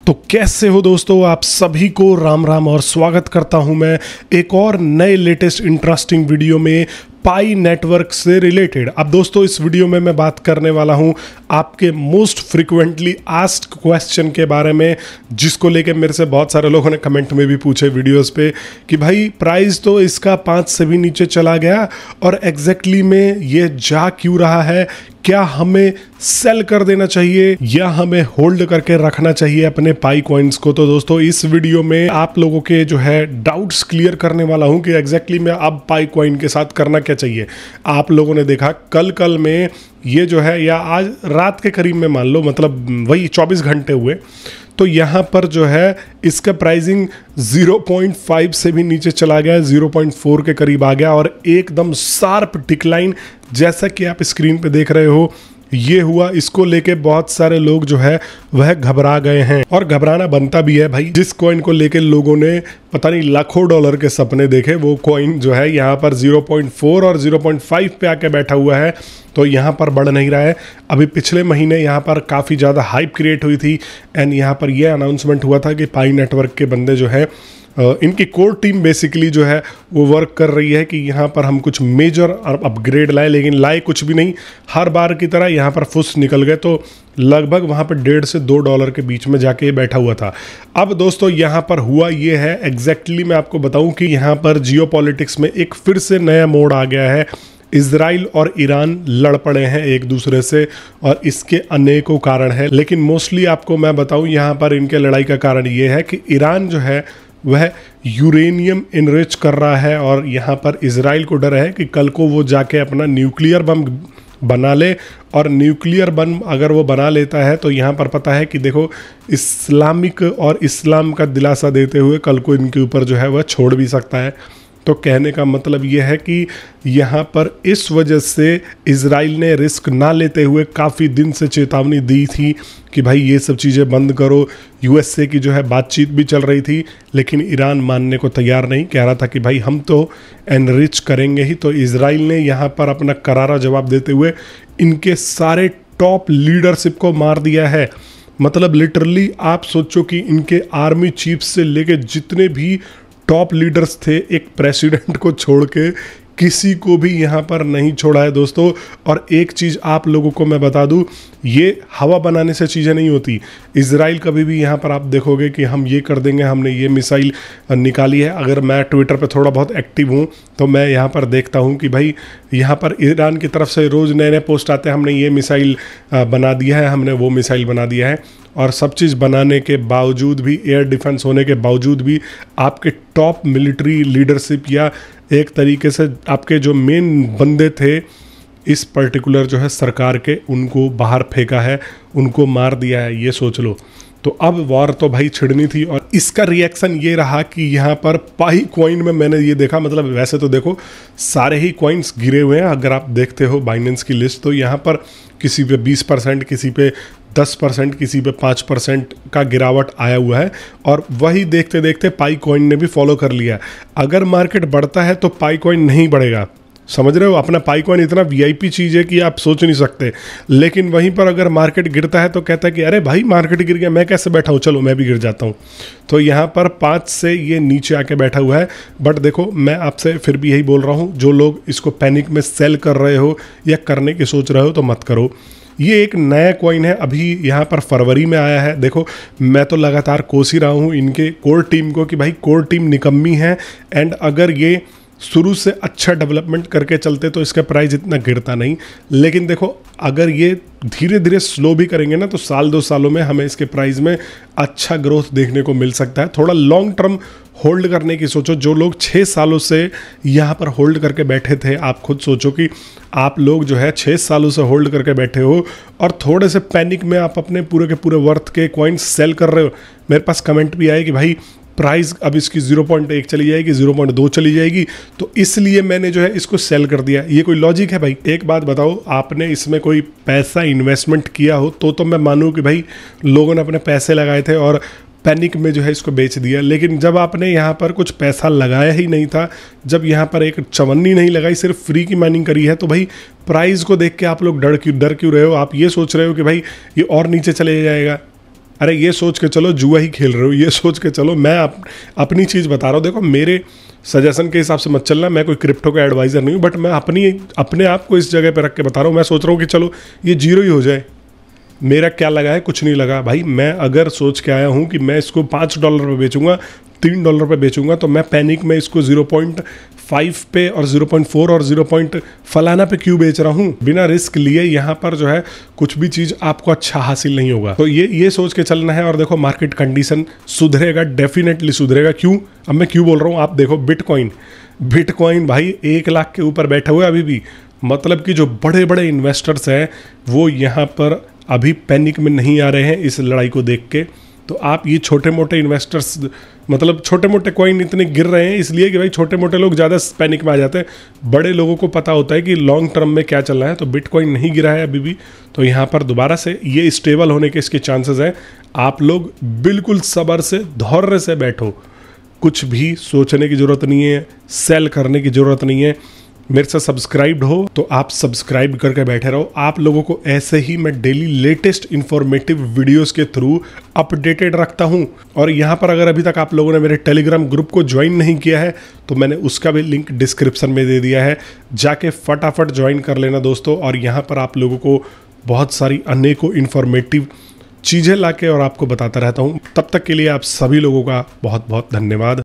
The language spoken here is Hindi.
तो कैसे हो दोस्तों, आप सभी को राम राम और स्वागत करता हूं मैं एक और नए लेटेस्ट इंटरेस्टिंग वीडियो में पाई नेटवर्क से रिलेटेड। अब दोस्तों इस वीडियो में मैं बात करने वाला हूं आपके मोस्ट फ्रिक्वेंटली आस्क्ड क्वेश्चन के बारे में, जिसको लेके मेरे से बहुत सारे लोगों ने कमेंट में भी पूछे वीडियोस पे कि भाई प्राइस तो इसका 5 से भी नीचे चला गया और एग्जैक्टली में ये जा क्यों रहा है, क्या हमें सेल कर देना चाहिए या हमें होल्ड करके रखना चाहिए अपने पाई कॉइन्स को। तो दोस्तों इस वीडियो में आप लोगों के जो है डाउट्स क्लियर करने वाला हूं कि एग्जैक्टली में अब पाई कॉइन के साथ करना क्या चाहिए। आप लोगों ने देखा कल में ये जो है, या आज रात के करीब में मान लो, मतलब वही 24 घंटे हुए, तो यहाँ पर जो है इसका प्राइसिंग 0.5 से भी नीचे चला गया, 0.4 के करीब आ गया और एकदम शार्प डिक्लाइन जैसा कि आप स्क्रीन पे देख रहे हो ये हुआ। इसको लेके बहुत सारे लोग जो है वह घबरा गए हैं और घबराना बनता भी है भाई। जिस कॉइन को लेके लोगों ने पता नहीं लाखों डॉलर के सपने देखे, वो कॉइन जो है यहाँ पर 0.4 और 0.5 पे आके बैठा हुआ है, तो यहाँ पर बढ़ नहीं रहा है। अभी पिछले महीने यहाँ पर काफ़ी ज़्यादा हाइप क्रिएट हुई थी एंड यहाँ पर यह अनाउंसमेंट हुआ था कि पाई नेटवर्क के बंदे जो है इनकी कोर टीम बेसिकली जो है वो वर्क कर रही है कि यहाँ पर हम कुछ मेजर अपग्रेड लाए, लेकिन लाए कुछ भी नहीं। हर बार की तरह यहाँ पर फुस निकल गए, तो लगभग वहाँ पर $1.5 से $2 के बीच में जाके बैठा हुआ था। अब दोस्तों यहाँ पर हुआ ये है, एग्जैक्टली मैं आपको बताऊँ कि यहाँ पर जियोपॉलिटिक्स में एक फिर से नया मोड़ आ गया है। इजराइल और ईरान लड़ पड़े हैं एक दूसरे से और इसके अनेकों कारण हैं, लेकिन मोस्टली आपको मैं बताऊं यहाँ पर इनके लड़ाई का कारण ये है कि ईरान जो है वह यूरेनियम इनरिच कर रहा है और यहाँ पर इजराइल को डर है कि कल को वो जाके अपना न्यूक्लियर बम बना ले, और न्यूक्लियर बम अगर वो बना लेता है तो यहाँ पर पता है कि देखो इस्लामिक और इस्लाम का दिलासा देते हुए कल को इनके ऊपर जो है वह छोड़ भी सकता है। तो कहने का मतलब यह है कि यहाँ पर इस वजह से इजराइल ने रिस्क ना लेते हुए काफ़ी दिन से चेतावनी दी थी कि भाई ये सब चीज़ें बंद करो। यूएसए की जो है बातचीत भी चल रही थी, लेकिन ईरान मानने को तैयार नहीं, कह रहा था कि भाई हम तो एनरिच करेंगे ही। तो इजराइल ने यहाँ पर अपना करारा जवाब देते हुए इनके सारे टॉप लीडरशिप को मार दिया है। मतलब लिटरली आप सोचो कि इनके आर्मी चीफ से लेके जितने भी टॉप लीडर्स थे, एक प्रेसिडेंट को छोड़ के किसी को भी यहाँ पर नहीं छोड़ा है दोस्तों। और एक चीज़ आप लोगों को मैं बता दूँ, ये हवा बनाने से चीज़ें नहीं होती। इजराइल कभी भी यहाँ पर आप देखोगे कि हम ये कर देंगे, हमने ये मिसाइल निकाली है। अगर मैं ट्विटर पे थोड़ा बहुत एक्टिव हूँ तो मैं यहाँ पर देखता हूँ कि भाई यहाँ पर ईरान की तरफ से रोज़ नए नए पोस्ट आते हैं, हमने ये मिसाइल बना दिया है, हमने वो मिसाइल बना दिया है। और सब चीज़ बनाने के बावजूद भी, एयर डिफेंस होने के बावजूद भी, आपके टॉप मिलिट्री लीडरशिप या एक तरीके से आपके जो मेन बंदे थे इस पर्टिकुलर जो है सरकार के, उनको बाहर फेंका है, उनको मार दिया है। ये सोच लो। तो अब वॉर तो भाई छिड़नी थी और इसका रिएक्शन ये रहा कि यहाँ पर पाई कॉइन में मैंने ये देखा, मतलब वैसे तो देखो सारे ही कॉइन्स गिरे हुए हैं। अगर आप देखते हो बाइनेंस की लिस्ट तो यहाँ पर किसी पे 20%, किसी पे 10%, किसी पे 5% का गिरावट आया हुआ है और वही देखते देखते पाई कॉइन ने भी फॉलो कर लिया। अगर मार्केट बढ़ता है तो पाई कॉइन नहीं बढ़ेगा, समझ रहे हो। अपना पाई कॉइन इतना वीआईपी चीज़ है कि आप सोच नहीं सकते। लेकिन वहीं पर अगर मार्केट गिरता है तो कहता है कि अरे भाई मार्केट गिर गया, मैं कैसे बैठा हूँ, चलो मैं भी गिर जाता हूँ। तो यहाँ पर 5 से ये नीचे आके बैठा हुआ है। बट देखो मैं आपसे फिर भी यही बोल रहा हूँ, जो लोग इसको पैनिक में सेल कर रहे हो या करने की सोच रहे हो तो मत करो। ये एक नया कॉइन है, अभी यहाँ पर फरवरी में आया है। देखो मैं तो लगातार कोस ही रहा हूँ इनके कोर टीम को कि भाई कोर टीम निकम्मी है एंड अगर ये शुरू से अच्छा डेवलपमेंट करके चलते तो इसका प्राइस इतना गिरता नहीं। लेकिन देखो अगर ये धीरे धीरे स्लो भी करेंगे ना तो साल 2 सालों में हमें इसके प्राइस में अच्छा ग्रोथ देखने को मिल सकता है। थोड़ा लॉन्ग टर्म होल्ड करने की सोचो। जो लोग 6 सालों से यहाँ पर होल्ड करके बैठे थे, आप खुद सोचो कि आप लोग जो है 6 सालों से होल्ड करके बैठे हो और थोड़े से पैनिक में आप अपने पूरे के पूरे वर्थ के कॉइन्स सेल कर रहे हो। मेरे पास कमेंट भी आए कि भाई प्राइस अब इसकी 0.1 चली जाएगी, 0.2 चली जाएगी, तो इसलिए मैंने जो है इसको सेल कर दिया। ये कोई लॉजिक है भाई? एक बात बताओ, आपने इसमें कोई पैसा इन्वेस्टमेंट किया हो तो मैं मानूँ कि भाई लोगों ने अपने पैसे लगाए थे और पैनिक में जो है इसको बेच दिया। लेकिन जब आपने यहाँ पर कुछ पैसा लगाया ही नहीं था, जब यहाँ पर एक चवन्नी नहीं लगाई, सिर्फ फ्री की माइनिंग करी है, तो भाई प्राइस को देख के आप लोग डर क्यों रहे हो? आप ये सोच रहे हो कि भाई ये और नीचे चले जाएगा। अरे ये सोच के चलो जुआ ही खेल रहे हो, ये सोच के चलो। मैं अपनी चीज़ बता रहा हूँ। देखो मेरे सजेशन के हिसाब से मत चलना, मैं कोई क्रिप्टो का एडवाइज़र नहीं हूँ, बट मैं अपने आप को इस जगह पे रख के बता रहा हूँ। मैं सोच रहा हूँ कि चलो ये जीरो ही हो जाए, मेरा क्या लगा है, कुछ नहीं लगा भाई। मैं अगर सोच के आया हूँ कि मैं इसको $5 पे बेचूंगा, $3 पे बेचूंगा, तो मैं पैनिक में इसको 0.5 पे और 0.4 और 0. फलाना पे क्यों बेच रहा हूँ। बिना रिस्क लिए यहाँ पर जो है कुछ भी चीज़ आपको अच्छा हासिल नहीं होगा। तो ये सोच के चलना है। और देखो मार्केट कंडीशन सुधरेगा, डेफिनेटली सुधरेगा। क्यों, अब मैं क्यों बोल रहा हूँ, आप देखो बिटकॉइन भाई 1 लाख के ऊपर बैठे हुए अभी भी। मतलब कि जो बड़े बड़े इन्वेस्टर्स हैं वो यहाँ पर अभी पैनिक में नहीं आ रहे हैं इस लड़ाई को देख के। तो आप ये छोटे मोटे इन्वेस्टर्स, मतलब छोटे मोटे कॉइन इतने गिर रहे हैं इसलिए कि भाई छोटे मोटे लोग ज़्यादा पैनिक में आ जाते हैं। बड़े लोगों को पता होता है कि लॉन्ग टर्म में क्या चल रहा है। तो बिटकॉइन नहीं गिरा है अभी भी, तो यहाँ पर दोबारा से ये स्टेबल होने के इसके चांसेस हैं। आप लोग बिल्कुल सब्र से, धैर्य से बैठो, कुछ भी सोचने की ज़रूरत नहीं है, सेल करने की ज़रूरत नहीं है। मेरे से सब्सक्राइब्ड हो तो आप सब्सक्राइब करके बैठे रहो। आप लोगों को ऐसे ही मैं डेली लेटेस्ट इंफॉर्मेटिव वीडियोस के थ्रू अपडेटेड रखता हूं। और यहाँ पर अगर अभी तक आप लोगों ने मेरे टेलीग्राम ग्रुप को ज्वाइन नहीं किया है तो मैंने उसका भी लिंक डिस्क्रिप्शन में दे दिया है, जाके फटाफट ज्वाइन कर लेना दोस्तों। और यहाँ पर आप लोगों को बहुत सारी अनेकों इंफॉर्मेटिव चीज़ें लाके और आपको बताता रहता हूँ। तब तक के लिए आप सभी लोगों का बहुत बहुत धन्यवाद।